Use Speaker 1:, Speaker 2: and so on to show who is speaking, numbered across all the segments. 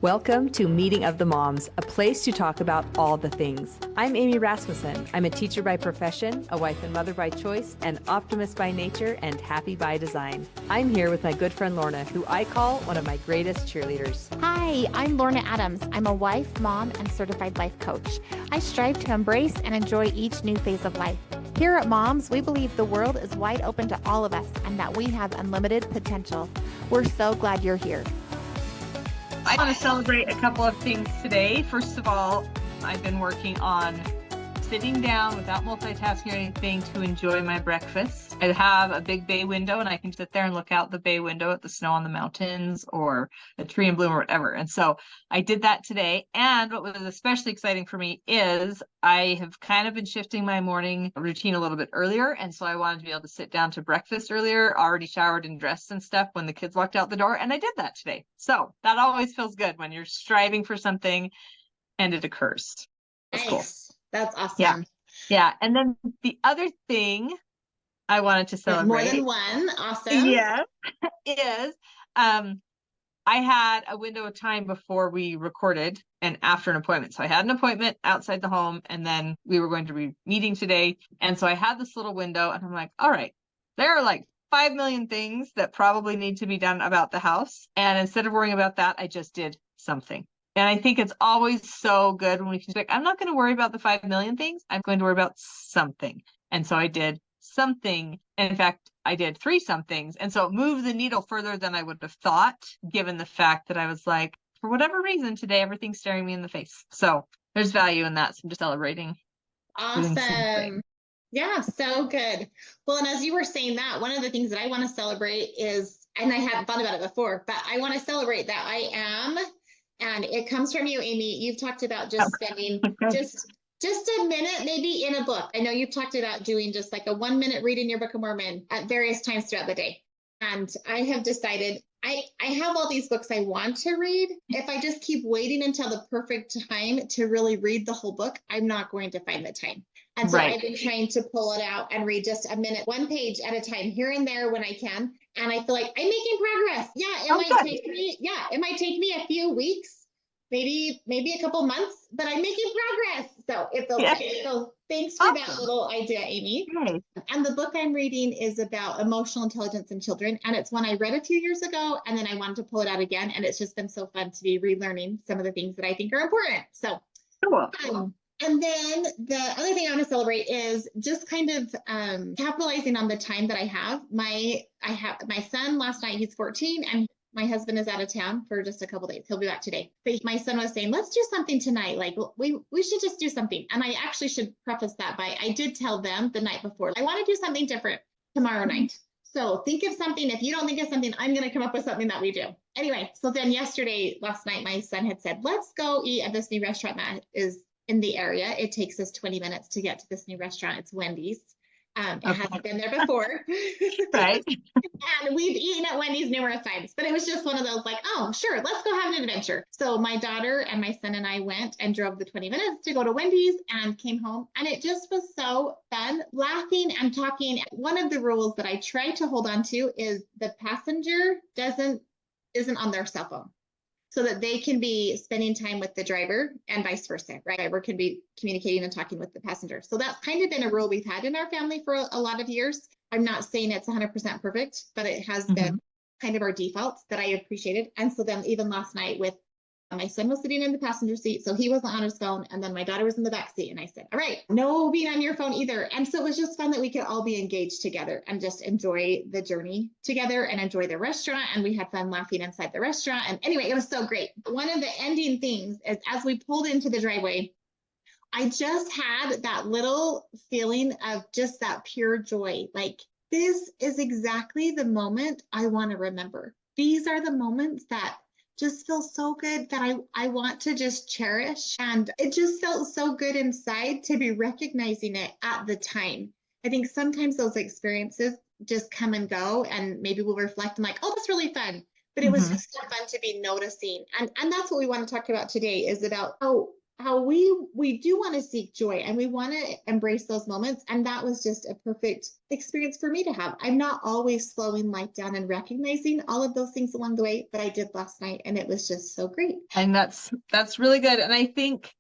Speaker 1: Welcome to Meeting of the Moms, a place to talk about all the things. I'm Amy Rasmussen. I'm a teacher by profession, a wife and mother by choice, an optimist by nature, and happy by design. I'm here with my good friend Lorna, who I call one of my greatest cheerleaders.
Speaker 2: Hi, I'm Lorna Adams. I'm a wife, mom, and certified life coach. I strive to embrace and enjoy each new phase of life. Here at Moms, we believe the world is wide open to all of us and that we have unlimited potential. We're so glad you're here.
Speaker 3: I want to celebrate a couple of things today. First of all, I've been working on sitting down without multitasking or anything to enjoy my breakfast. I have a big bay window and I can sit there and look out the bay window at the snow on the mountains or a tree in bloom or whatever. And so I did that today. And what was especially exciting for me is I have kind of been shifting my morning routine a little bit earlier. And so I wanted to be able to sit down to breakfast earlier, already showered and dressed and stuff when the kids walked out the door. And I did that today. So that always feels good when you're striving for something and it occurs.
Speaker 4: That's
Speaker 3: nice.
Speaker 4: Cool. That's awesome.
Speaker 3: Yeah. Yeah. And then the other thing I wanted to celebrate.
Speaker 4: More than one. Awesome.
Speaker 3: Yeah. Is I had a window of time before we recorded and after an appointment. So I had an appointment outside the home and then we were going to be meeting today. And so I had this little window and I'm like, all right, there are like 5 million things that probably need to be done about the house. And instead of worrying about that, I just did something. And I think it's always so good when we can say, I'm not going to worry about the 5 million things. I'm going to worry about something. And so I did something. And in fact, I did 3 somethings. And so it moved the needle further than I would have thought, given the fact that I was like, for whatever reason today, everything's staring me in the face. So there's value in that. So I'm just celebrating.
Speaker 4: Awesome. Yeah, so good. Well, and as you were saying that, one of the things that I want to celebrate is, and I hadn't thought about it before, but I want to celebrate that I am. And it comes from you, Amy. You've talked about just spending just a minute, maybe in a book. I know you've talked about doing just like a 1 minute read in your Book of Mormon at various times throughout the day. And I have decided I have all these books I want to read. If I just keep waiting until the perfect time to really read the whole book, I'm not going to find the time. And so I've been trying to pull it out and read just a minute, 1 page at a time, here and there when I can. And I feel like I'm making progress. Yeah, it might take me a few weeks, maybe a couple months, but I'm making progress. So it feels good. So thanks for that little idea, Amy.
Speaker 3: Nice.
Speaker 4: And the book I'm reading is about emotional intelligence in children. And it's one I read a few years ago, and then I wanted to pull it out again. And it's just been so fun to be relearning some of the things that I think are important. So
Speaker 3: cool.
Speaker 4: And then the other thing I want to celebrate is just kind of capitalizing on the time that I have. My son last night, he's 14, and my husband is out of town for just a couple days. He'll be back today. But my son was saying, let's do something tonight. Like we should just do something. And I actually should preface that by, I did tell them the night before, I want to do something different tomorrow night. So think of something. If you don't think of something, I'm going to come up with something that we do. Anyway, so then last night, my son had said, let's go eat at this new restaurant that is in the area. It takes us 20 minutes to get to this new restaurant. It's Wendy's. It hasn't been there before.
Speaker 3: Right.
Speaker 4: And we've eaten at Wendy's numerous times, but it was just one of those like, oh, sure, let's go have an adventure. So my daughter and my son and I went and drove the 20 minutes to go to Wendy's and came home. And it just was so fun, laughing and talking. One of the rules that I try to hold on to is the passenger isn't on their cell phone, so that they can be spending time with the driver and vice versa, right? The driver can be communicating and talking with the passenger. So that's kind of been a rule we've had in our family for a lot of years. I'm not saying it's 100% perfect, but it has been kind of our default that I appreciated. And so then even last night with my son was sitting in the passenger seat, so he wasn't on his phone. And then my daughter was in the back seat. And I said, all right, no being on your phone either. And so it was just fun that we could all be engaged together and just enjoy the journey together and enjoy the restaurant. And we had fun laughing inside the restaurant. And anyway, it was so great. One of the ending things is as we pulled into the driveway, I just had that little feeling of just that pure joy. Like, this is exactly the moment I want to remember. These are the moments that just feel so good that I want to just cherish. And it just felt so good inside to be recognizing it at the time. I think sometimes those experiences just come and go, and maybe we'll reflect and like, oh, that's really fun. But it was just so fun to be noticing. And that's what we want to talk about today, is about, oh, how we do want to seek joy and we want to embrace those moments. And that was just a perfect experience for me to have. I'm not always slowing life down and recognizing all of those things along the way, but I did last night, and it was just so great.
Speaker 3: And that's really good. And I think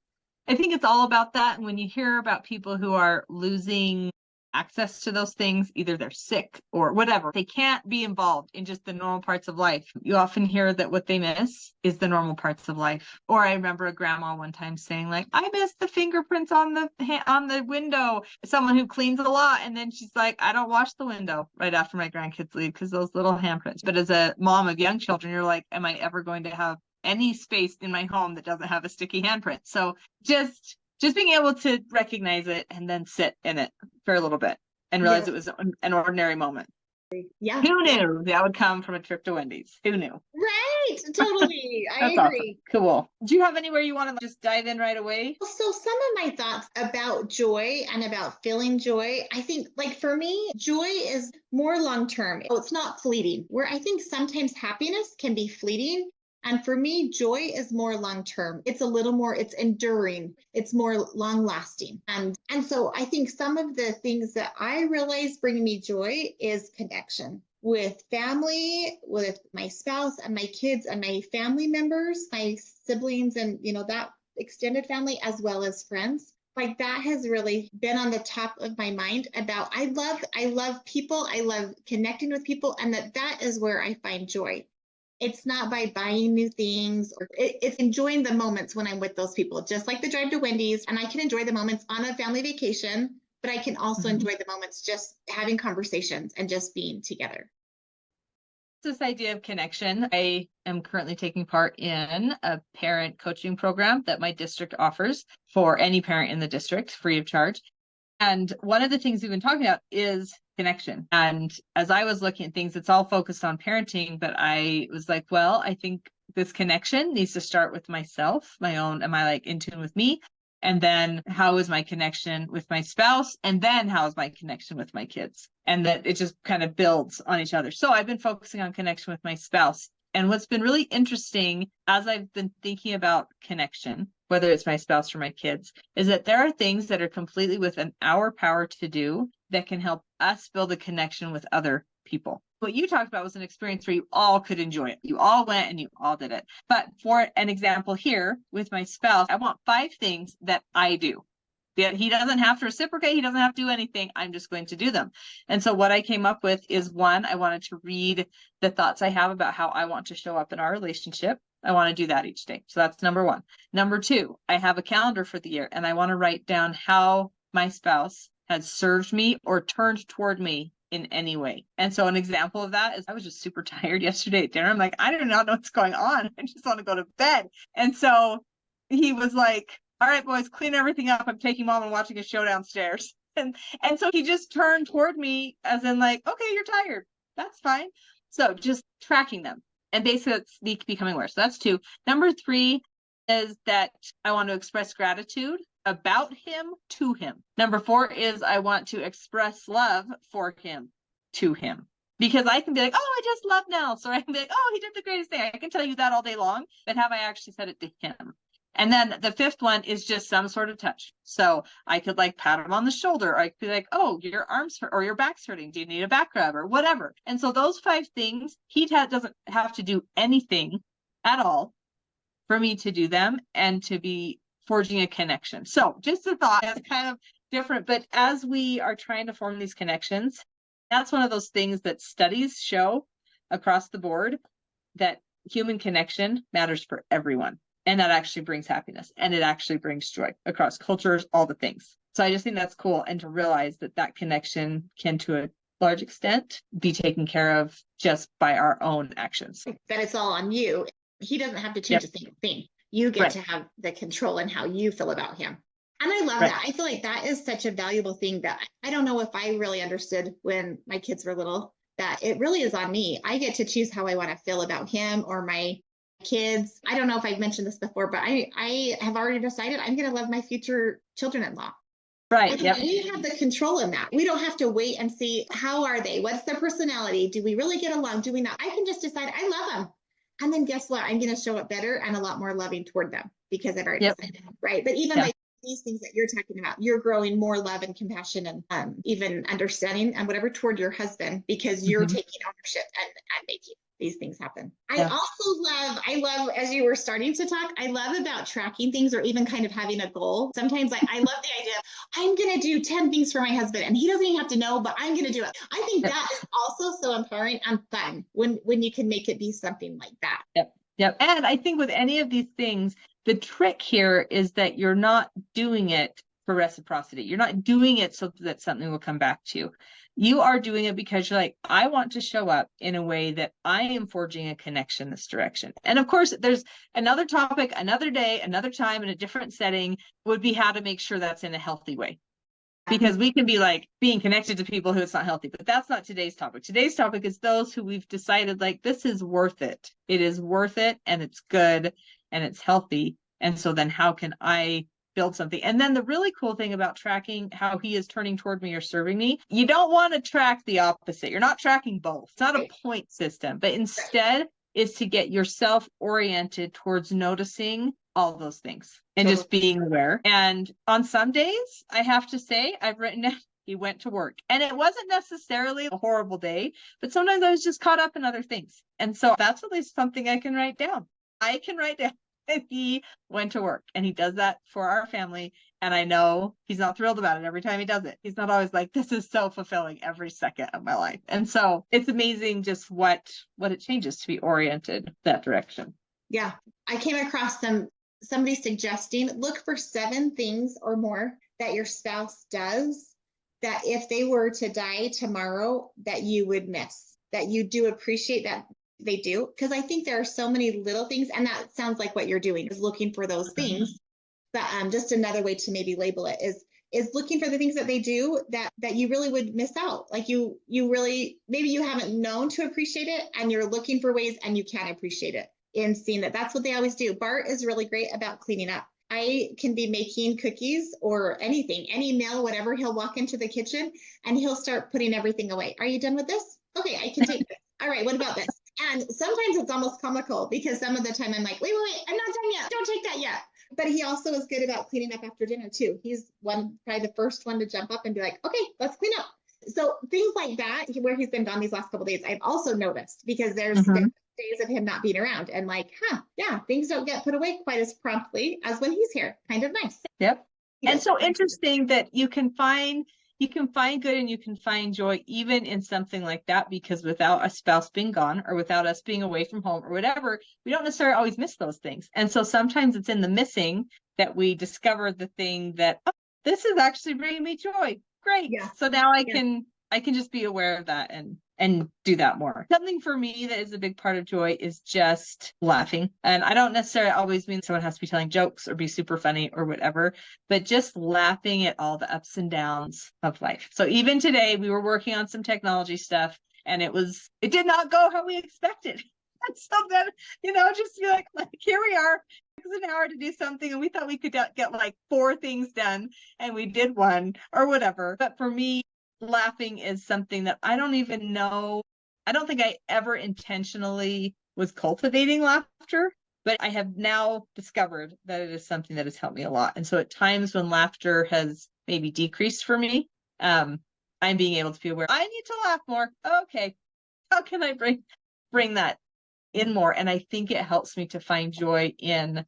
Speaker 3: it's all about that. And when you hear about people who are losing access to those things, either they're sick or whatever, they can't be involved in just the normal parts of life. You often hear that what they miss is the normal parts of life. Or I remember a grandma one time saying, like, I miss the fingerprints on the window. Someone who cleans a lot, and then she's like, I don't wash the window right after my grandkids leave because those little handprints. But as a mom of young children, you're like, am I ever going to have any space in my home that doesn't have a sticky handprint? So just being able to recognize it and then sit in it for a little bit and realize it was an ordinary moment.
Speaker 4: Yeah.
Speaker 3: Who knew that would come from a trip to Wendy's? Who knew?
Speaker 4: Right. Totally. I agree.
Speaker 3: Awesome. Cool. Do you have anywhere you want to just dive in right away?
Speaker 4: So some of my thoughts about joy and about feeling joy, I think, like, for me, joy is more long-term. It's not fleeting, where I think sometimes happiness can be fleeting. And for me, joy is more long-term. It's a little more, it's enduring. It's more long-lasting. And so I think some of the things that I realize bring me joy is connection with family, with my spouse and my kids and my family members, my siblings, and, that extended family, as well as friends. Like, that has really been on the top of my mind about, I love people. I love connecting with people. And that is where I find joy. It's not by buying new things, or it's enjoying the moments when I'm with those people, just like the drive to Wendy's. And I can enjoy the moments on a family vacation, but I can also enjoy the moments just having conversations and just being together.
Speaker 3: This idea of connection, I am currently taking part in a parent coaching program that my district offers for any parent in the district, free of charge. And one of the things we've been talking about is connection. And as I was looking at things, it's all focused on parenting, but I was like, well, I think this connection needs to start with myself, my own. Am I in tune with me? And then how is my connection with my spouse? And then how is my connection with my kids? And that it just kind of builds on each other. So I've been focusing on connection with my spouse. And what's been really interesting as I've been thinking about connection, whether it's my spouse or my kids, is that there are things that are completely within our power to do that can help us build a connection with other people. What you talked about was an experience where you all could enjoy it. You all went and you all did it. But for an example here with my spouse, I want 5 things that I do. He doesn't have to reciprocate. He doesn't have to do anything. I'm just going to do them. And so what I came up with is, 1, I wanted to read the thoughts I have about how I want to show up in our relationship. I want to do that each day. So that's number 1. Number 2, I have a calendar for the year, and I want to write down how my spouse has served me or turned toward me in any way. And so an example of that is, I was just super tired yesterday at dinner. I'm like, I do not know what's going on. I just want to go to bed. And so he was like, all right, boys, clean everything up. I'm taking Mom and watching a show downstairs. And so he just turned toward me as in, like, okay, you're tired. That's fine. So just tracking them. And basically it's becoming aware. So that's 2. Number 3 is that I want to express gratitude about him to him. Number 4 is I want to express love for him to him. Because I can be like, oh, I just love Nels. Or I can be like, oh, he did the greatest thing. I can tell you that all day long. But have I actually said it to him? And then the 5th one is just some sort of touch. So I could pat him on the shoulder, or I could be like, oh, your arms hurt or your back's hurting. Do you need a back rub or whatever? And so those 5 things, he doesn't have to do anything at all for me to do them and to be forging a connection. So just a thought, that's kind of different. But as we are trying to form these connections, that's one of those things that studies show across the board, that human connection matters for everyone. And that actually brings happiness, and it actually brings joy across cultures, all the things. So I just think that's cool. And to realize that connection can, to a large extent, be taken care of just by our own actions.
Speaker 4: That it's all on you. He doesn't have to change a single thing. You get to have the control in how you feel about him. And I love that. I feel like that is such a valuable thing that I don't know if I really understood when my kids were little, that it really is on me. I get to choose how I want to feel about him or my kids. I don't know if I've mentioned this before, but I have already decided I'm going to love my future children-in-law.
Speaker 3: Right. Yep.
Speaker 4: We have the control in that. We don't have to wait and see, how are they? What's their personality? Do we really get along? Do we not? I can just decide I love them. And then guess what? I'm going to show up better and a lot more loving toward them because I've already
Speaker 3: Yep.
Speaker 4: decided, right? But even like these things that you're talking about, you're growing more love and compassion and even understanding and whatever toward your husband because you're taking ownership and making these things happen. I love, as you were starting to talk, I love about tracking things or even kind of having a goal. Sometimes I love the idea of I'm going to do 10 things for my husband and he doesn't even have to know, but I'm going to do it. I think that is also so empowering and fun when you can make it be something like that.
Speaker 3: Yep. And I think with any of these things, the trick here is that you're not doing it for reciprocity. You're not doing it so that something will come back to you. You are doing it because you're like, I want to show up in a way that I am forging a connection this direction. And of course, there's another topic, another day, another time in a different setting would be how to make sure that's in a healthy way. Because we can be like being connected to people who it's not healthy, but that's not today's topic. Today's topic is those who we've decided like this is worth it. It is worth it and it's good and it's healthy. And so then how can I build something? And then the really cool thing about tracking how he is turning toward me or serving me, you don't want to track the opposite. You're not tracking both. It's not a point system, but instead is to get yourself oriented towards noticing all those things and just being aware. And on some days, I have to say, I've written down, he went to work. And it wasn't necessarily a horrible day, but sometimes I was just caught up in other things. And so that's at least something I can write down. I can write down that he went to work and he does that for our family. And I know he's not thrilled about it every time he does it. He's not always like, this is so fulfilling every second of my life. And so it's amazing just what it changes to be oriented that direction.
Speaker 4: Yeah. I came across somebody suggesting look for 7 things or more that your spouse does that if they were to die tomorrow that you would miss, that you do appreciate that they do. Because I think there are so many little things, and that sounds like what you're doing is looking for those things. But just another way to maybe label it is looking for the things that they do that you really would miss out. Like you really, maybe you haven't known to appreciate it and you're looking for ways and you can appreciate it in seeing that that's what they always do. Bart is really great about cleaning up. I can be making cookies or anything, any meal, whatever. He'll walk into the kitchen and he'll start putting everything away. Are you done with this? Okay, I can take this. All right, what about this? And sometimes it's almost comical because some of the time I'm like, wait, I'm not done yet. Don't take that yet. But he also is good about cleaning up after dinner too. He's probably the first one to jump up and be like, okay, let's clean up. So things like that, where he's been gone these last couple of days, I've also noticed because there's been days of him not being around and like, things don't get put away quite as promptly as when he's here. Kind of nice.
Speaker 3: Yep. And so interesting that you can find good and you can find joy even in something like that, because without a spouse being gone or without us being away from home or whatever, we don't necessarily always miss those things. And so sometimes it's in the missing that we discover the thing that, oh, this is actually bringing me joy. Great. Yeah. So now I can just be aware of that and do that more. Something for me that is a big part of joy is just laughing. And I don't necessarily always mean someone has to be telling jokes or be super funny or whatever, but just laughing at all the ups and downs of life. So even today we were working on some technology stuff and it did not go how we expected. And so then, just be like here we are. It was an hour to do something and we thought we could get like 4 things done and we did 1 or whatever. But for me, laughing is something that I don't even know. I don't think I ever intentionally was cultivating laughter, but I have now discovered that it is something that has helped me a lot. And so at times when laughter has maybe decreased for me, I'm being able to be aware, I need to laugh more. Okay. How can I bring that in more? And I think it helps me to find joy in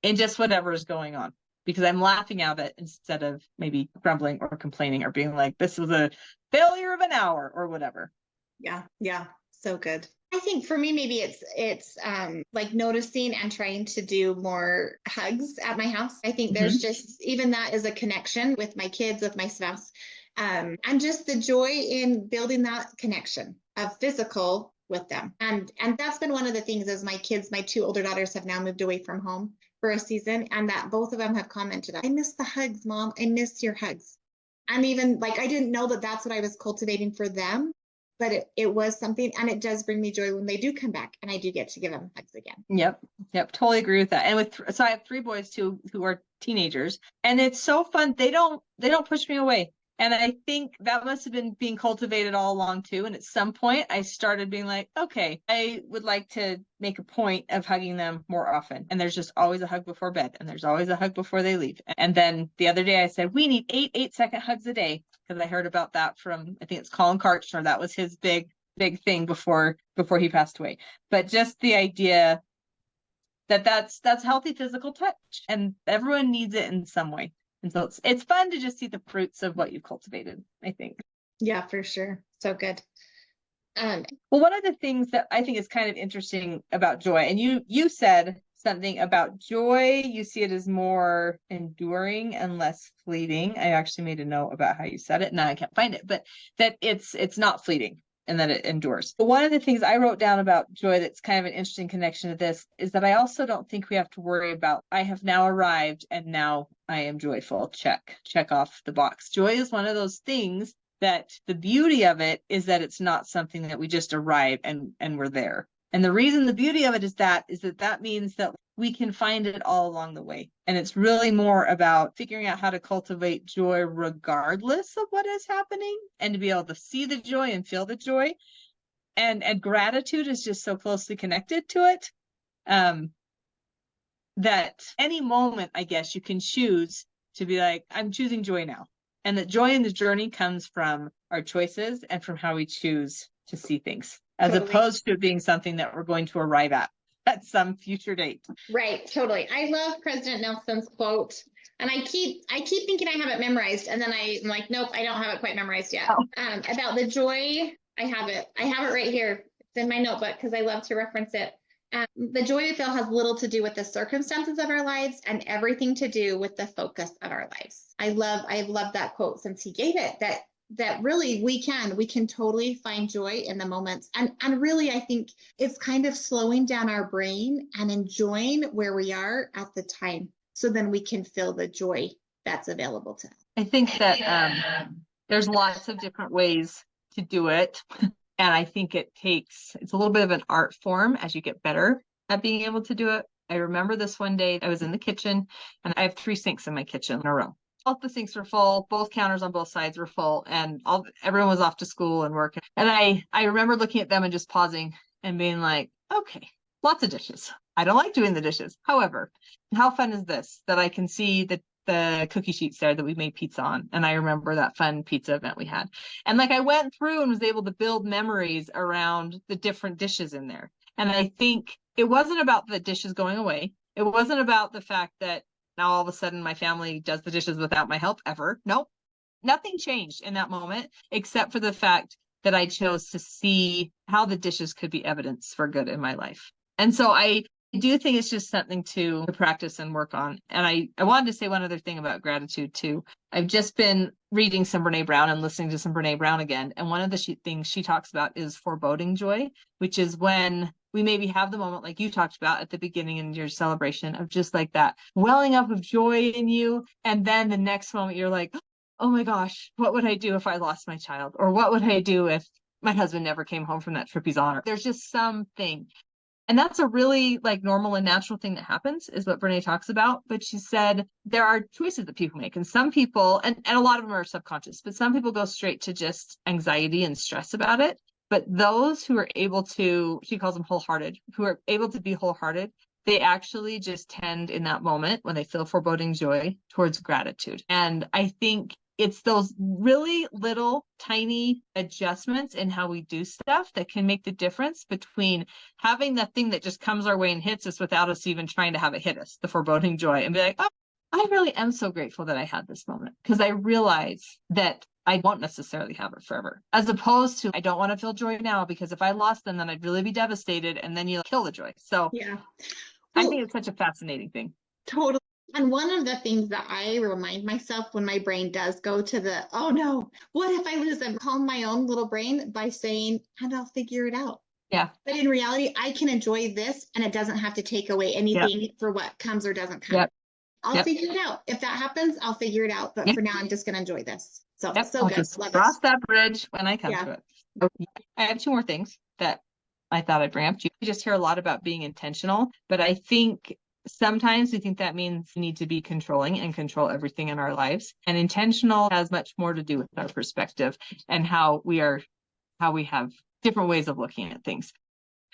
Speaker 3: just whatever is going on, because I'm laughing at it instead of maybe grumbling or complaining or being like, this was a failure of an hour or whatever.
Speaker 4: Yeah. So good. I think for me, maybe it's like noticing and trying to do more hugs at my house. I think there's just, even that is a connection with my kids, with my spouse, and just the joy in building that connection of physical with them. And that's been one of the things as my 2 older daughters have now moved away from home for a season, and that both of them have commented, I miss the hugs, Mom. I miss your hugs. And even like, I didn't know that that's what I was cultivating for them, but it was something, and it does bring me joy when they do come back and I do get to give them hugs again. Yep.
Speaker 3: Totally agree with that. And so I have 3 boys too, who are teenagers, and it's so fun. They don't push me away. And I think that must have been being cultivated all along too. And at some point I started being like, okay, I would like to make a point of hugging them more often. And there's just always a hug before bed. And there's always a hug before they leave. And then the other day I said, we need 8 8-second hugs a day. Because I heard about that from, I think it's Colin Karchner. That was his big thing before he passed away. But just the idea that that's healthy physical touch, and everyone needs it in some way. And so it's fun to just see the fruits of what you've cultivated, I think.
Speaker 4: Yeah, for sure. So good.
Speaker 3: Well, one of the things that I think is kind of interesting about joy, and you said something about joy, you see it as more enduring and less fleeting. I actually made a note about how you said it. Now I can't find it, but that it's not fleeting and that it endures. But one of the things I wrote down about joy that's kind of an interesting connection to this is that I also don't think we have to worry about, I have now arrived and now I am joyful. Check off the box. Joy is one of those things that the beauty of it is that it's not something that we just arrive and we're there. And the reason the beauty of it is that means that we can find it all along the way. And it's really more about figuring out how to cultivate joy regardless of what is happening, and to be able to see the joy and feel the joy. And gratitude is just so closely connected to it. That any moment, I guess, you can choose to be like, I'm choosing joy now. And that joy in the journey comes from our choices and from how we choose to see things, as opposed to it being something that we're going to arrive at some future date.
Speaker 4: Right, totally. I love President Nelson's quote, and I keep thinking I have it memorized, and then I'm like, nope, I don't have it quite memorized yet. About the joy, I have it right here. It's in my notebook because I love to reference it. The joy we feel has little to do with the circumstances of our lives and everything to do with the focus of our lives. I've loved that quote since he gave it, that really we can totally find joy in the moments. And really, I think it's kind of slowing down our brain and enjoying where we are at the time, so then we can feel the joy that's available to us.
Speaker 3: I think that there's lots of different ways to do it. And I think it's a little bit of an art form as you get better at being able to do it. I remember this one day I was in the kitchen, and I have 3 sinks in my kitchen in a row. All the sinks were full, both counters on both sides were full, and everyone was off to school and work. And I remember looking at them and just pausing and being like, okay, lots of dishes. I don't like doing the dishes. However, how fun is this that I can see the cookie sheets there that we made pizza on. And I remember that fun pizza event we had. And like I went through and was able to build memories around the different dishes in there. And I think it wasn't about the dishes going away. It wasn't about the fact that now all of a sudden my family does the dishes without my help ever. Nope. Nothing changed in that moment, except for the fact that I chose to see how the dishes could be evidence for good in my life. And so I do think it's just something to practice and work on. And I wanted to say one other thing about gratitude too. I've just been reading some Brene Brown and listening to some Brene Brown again. And one of the things she talks about is foreboding joy, which is when we maybe have the moment like you talked about at the beginning in your celebration of just like that welling up of joy in you. And then the next moment you're like, oh my gosh, what would I do if I lost my child? Or what would I do if my husband never came home from that trip he's on? There's just something. And that's a really like normal and natural thing that happens, is what Brene talks about. But she said there are choices that people make. And some people, and a lot of them are subconscious, but some people go straight to just anxiety and stress about it. But those who are able to, she calls them wholehearted, who are able to be wholehearted, they actually just tend in that moment when they feel foreboding joy towards gratitude. And I think it's those really little tiny adjustments in how we do stuff that can make the difference between having that thing that just comes our way and hits us without us even trying to have it hit us, the foreboding joy, and be like, oh, I really am so grateful that I had this moment, because I realize that I won't necessarily have it forever, as opposed to I don't want to feel joy now, because if I lost them, then I'd really be devastated, and then you kill the joy. So
Speaker 4: yeah,
Speaker 3: I think it's such a fascinating thing.
Speaker 4: Totally. And one of the things that I remind myself when my brain does go to the, oh no, what if I lose them? Calm my own little brain by saying, and I'll figure it out.
Speaker 3: Yeah.
Speaker 4: But in reality, I can enjoy this, and it doesn't have to take away anything for what comes or doesn't come. I'll figure it out. If that happens, I'll figure it out. But for now, I'm just going to enjoy this. So, so
Speaker 3: I'll
Speaker 4: good.
Speaker 3: just
Speaker 4: Love
Speaker 3: cross
Speaker 4: it.
Speaker 3: that bridge when I come to it. Okay. I have 2 more things that I thought I'd bring up to you. We just hear a lot about being intentional, but I think Sometimes we think that means we need to be controlling and control everything in our lives. And intentional has much more to do with our perspective and how we have different ways of looking at things.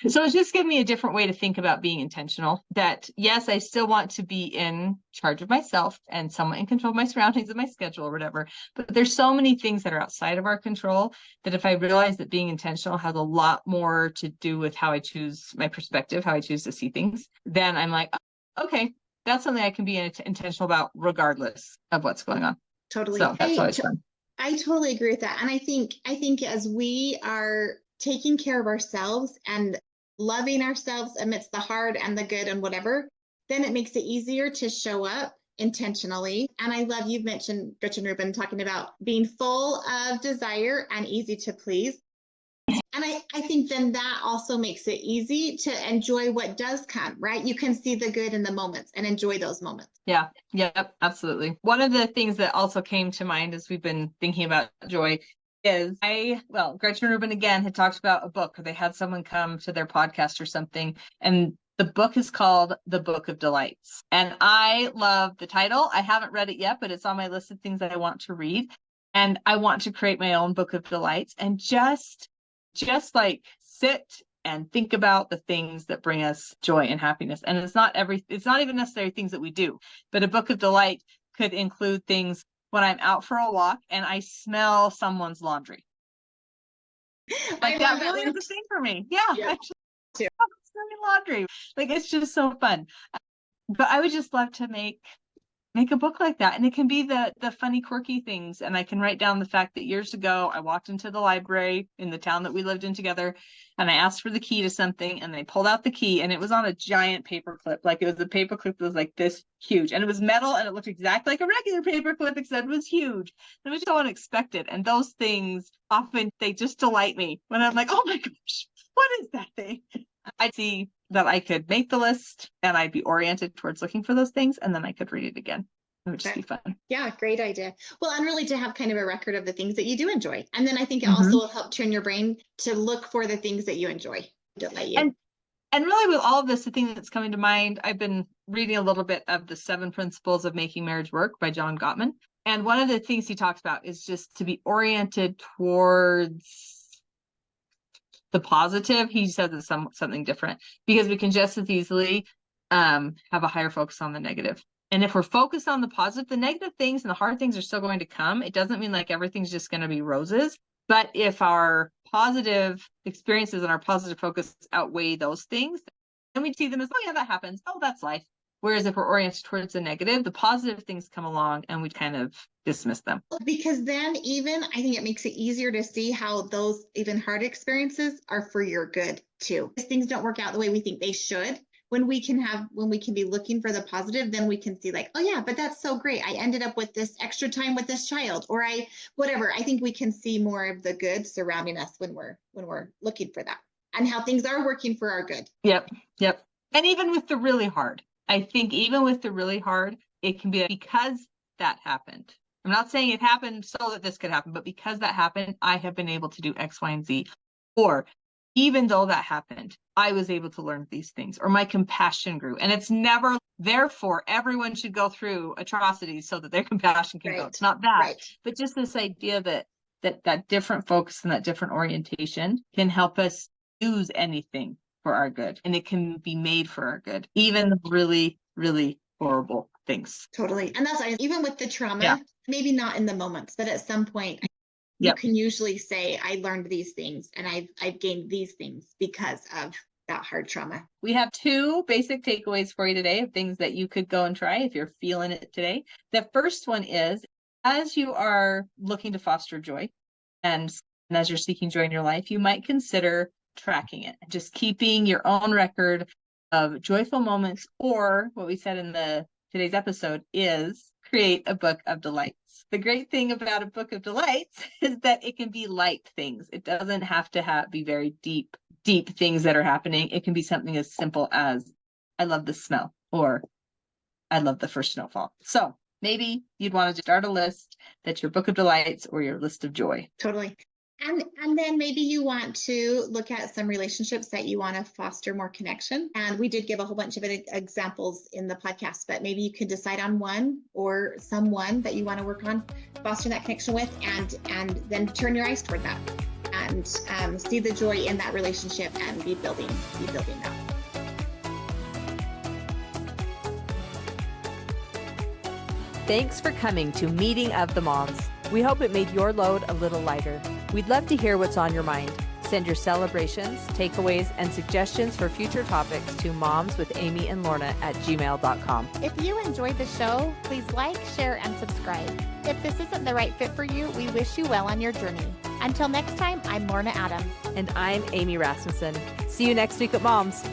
Speaker 3: So it's just given me a different way to think about being intentional, that yes, I still want to be in charge of myself and somewhat in control of my surroundings and my schedule or whatever. But there's so many things that are outside of our control that if I realize that being intentional has a lot more to do with how I choose my perspective, how I choose to see things, then I'm like, okay, that's something I can be intentional about regardless of what's going on.
Speaker 4: Totally.
Speaker 3: So that's always fun.
Speaker 4: I totally agree with that. And I think as we are taking care of ourselves and loving ourselves amidst the hard and the good and whatever, then it makes it easier to show up intentionally. And I love you've mentioned Gretchen Rubin talking about being full of desire and easy to please. And I think then that also makes it easy to enjoy what does come, right? You can see the good in the moments and enjoy those moments.
Speaker 3: Yeah, yep, absolutely. One of the things that also came to mind as we've been thinking about joy is Gretchen Rubin again had talked about a book, or they had someone come to their podcast or something, and the book is called The Book of Delights. And I love the title. I haven't read it yet, but it's on my list of things that I want to read. And I want to create my own book of delights and just like sit and think about the things that bring us joy and happiness. And it's not even necessarily things that we do, but a book of delight could include things when I'm out for a walk and I smell someone's laundry. Like that really is a thing for me. Yeah. I just love smelling laundry. Like it's just so fun. But I would just love to make a book like that. And it can be the funny, quirky things. And I can write down the fact that years ago, I walked into the library in the town that we lived in together, and I asked for the key to something, and they pulled out the key, and it was on a giant paper clip. Like it was a paper clip that was like this huge, and it was metal, and it looked exactly like a regular paper clip, except it was huge. It was so unexpected. And those things often, they just delight me when I'm like, oh my gosh, what is that thing? I'd see that I could make the list and I'd be oriented towards looking for those things, and then I could read it again. It would just be fun.
Speaker 4: Yeah, great idea. Well, and really to have kind of a record of the things that you do enjoy. And then I think it also will help turn your brain to look for the things that you enjoy. Delight you.
Speaker 3: And really with all of this, the thing that's coming to mind, I've been reading a little bit of the 7 Principles of Making Marriage Work by John Gottman. And one of the things he talks about is just to be oriented towards the positive. He says it's something different, because we can just as easily have a higher focus on the negative. And if we're focused on the positive, the negative things and the hard things are still going to come. It doesn't mean like everything's just going to be roses. But if our positive experiences and our positive focus outweigh those things, then we see them as, oh yeah, that happens. Oh, that's life. Whereas if we're oriented towards the negative, the positive things come along and we kind of dismiss them.
Speaker 4: Because then even I think it makes it easier to see how those even hard experiences are for your good too. If things don't work out the way we think they should, when we can be looking for the positive, then we can see like, oh yeah, but that's so great. I ended up with this extra time with this child, or whatever. I think we can see more of the good surrounding us when we're looking for that, and how things are working for our good.
Speaker 3: Yep. And even with the really hard, I think even with the really hard, it can be because that happened. I'm not saying it happened so that this could happen, but because that happened, I have been able to do X, Y, and Z. Or even though that happened, I was able to learn these things, or my compassion grew. And it's never, therefore, everyone should go through atrocities so that their compassion can go. It's not that, but just this idea that different focus and that different orientation can help us use anything for our good, and it can be made for our good, even really, really horrible things.
Speaker 4: Totally. And that's even with the trauma, maybe not in the moments, but at some point you can usually say, I learned these things and I've gained these things because of that hard trauma.
Speaker 3: We have 2 basic takeaways for you today of things that you could go and try if you're feeling it today. The first one is, as you are looking to foster joy and as you're seeking joy in your life, you might consider tracking it, just keeping your own record of joyful moments, or what we said in today's episode is create a book of delights. The great thing about a book of delights is that it can be light things. It doesn't have to be very deep things that are happening. It can be something as simple as, I love the smell, or I love the first snowfall. So maybe you'd want to start a list that's your book of delights or your list of joy.
Speaker 4: Totally. And then maybe you want to look at some relationships that you want to foster more connection. And we did give a whole bunch of examples in the podcast, but maybe you could decide on one or someone that you want to work on fostering that connection with, and then turn your eyes toward that and see the joy in that relationship and be building that.
Speaker 1: Thanks for coming to Meeting of the Moms. We hope it made your load a little lighter. We'd love to hear what's on your mind. Send your celebrations, takeaways, and suggestions for future topics to momswithamyandlorna@gmail.com.
Speaker 2: If you enjoyed the show, please like, share, and subscribe. If this isn't the right fit for you, we wish you well on your journey. Until next time, I'm Lorna Adams.
Speaker 1: And I'm Amy Rasmussen. See you next week at Moms.